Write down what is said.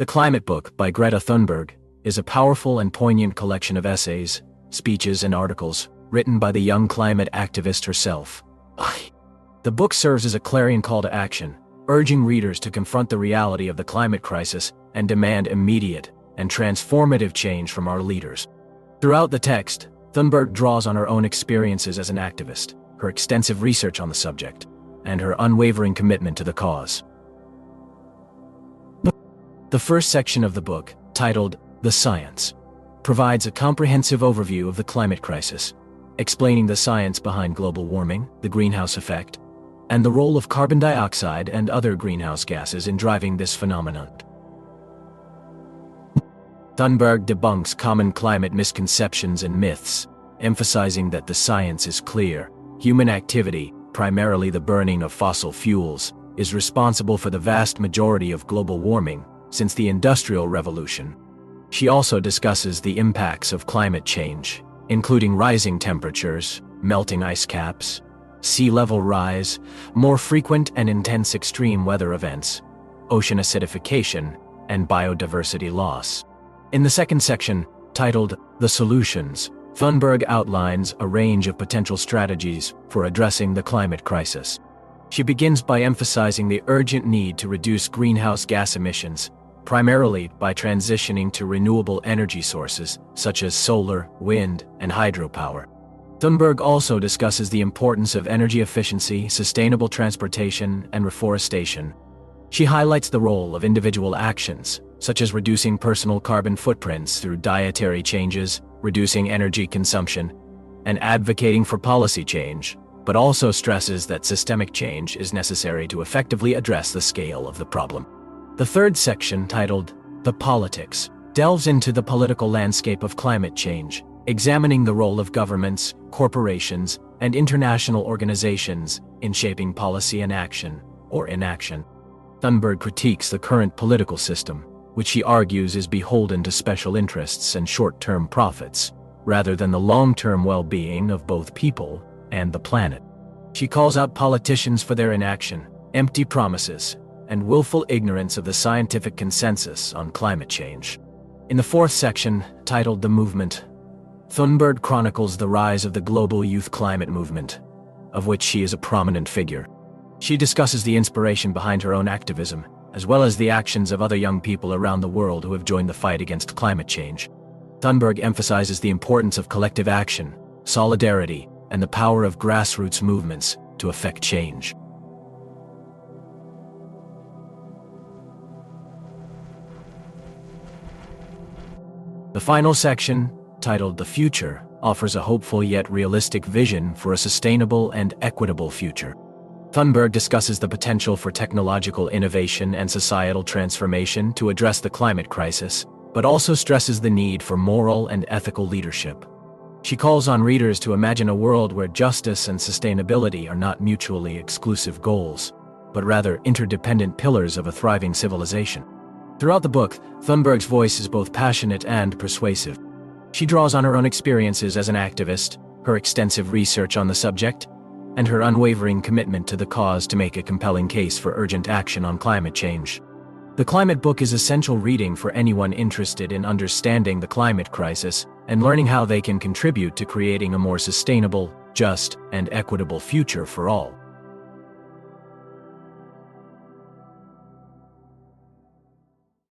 The Climate Book by Greta Thunberg is a powerful and poignant collection of essays, speeches, and articles written by the young climate activist herself. The book serves as a clarion call to action, urging readers to confront the reality of the climate crisis and demand immediate and transformative change from our leaders. Throughout the text, Thunberg draws on her own experiences as an activist, her extensive research on the subject, and her unwavering commitment to the cause. The first section of the book, titled The Science, provides a comprehensive overview of the climate crisis, explaining the science behind global warming, the greenhouse effect, and the role of carbon dioxide and other greenhouse gases in driving this phenomenon. Thunberg debunks common climate misconceptions and myths, emphasizing that the science is clear. Human activity, primarily the burning of fossil fuels, is responsible for the vast majority of global warming since the Industrial Revolution. She also discusses the impacts of climate change, including rising temperatures, melting ice caps, sea level rise, more frequent and intense extreme weather events, ocean acidification, and biodiversity loss. In the second section, titled The Solutions, Thunberg outlines a range of potential strategies for addressing the climate crisis. She begins by emphasizing the urgent need to reduce greenhouse gas emissions, primarily by transitioning to renewable energy sources such as solar, wind, and hydropower. Thunberg also discusses the importance of energy efficiency, sustainable transportation, and reforestation. She highlights the role of individual actions, such as reducing personal carbon footprints through dietary changes, reducing energy consumption, and advocating for policy change, but also stresses that systemic change is necessary to effectively address the scale of the problem. The third section, titled The Politics, delves into the political landscape of climate change, examining the role of governments, corporations, and international organizations in shaping policy and action, or inaction. Thunberg critiques the current political system, which she argues is beholden to special interests and short-term profits, rather than the long-term well-being of both people and the planet. She calls out politicians for their inaction, empty promises, and willful ignorance of the scientific consensus on climate change. In the fourth section, titled The Movement, Thunberg chronicles the rise of the global youth climate movement, of which she is a prominent figure. She discusses the inspiration behind her own activism, as well as the actions of other young people around the world who have joined the fight against climate change. Thunberg emphasizes the importance of collective action, solidarity, and the power of grassroots movements to effect change. The final section, titled The Future, offers a hopeful yet realistic vision for a sustainable and equitable future. Thunberg discusses the potential for technological innovation and societal transformation to address the climate crisis, but also stresses the need for moral and ethical leadership. She calls on readers to imagine a world where justice and sustainability are not mutually exclusive goals, but rather interdependent pillars of a thriving civilization. Throughout the book, Thunberg's voice is both passionate and persuasive. She draws on her own experiences as an activist, her extensive research on the subject, and her unwavering commitment to the cause to make a compelling case for urgent action on climate change. The Climate Book is essential reading for anyone interested in understanding the climate crisis and learning how they can contribute to creating a more sustainable, just, and equitable future for all.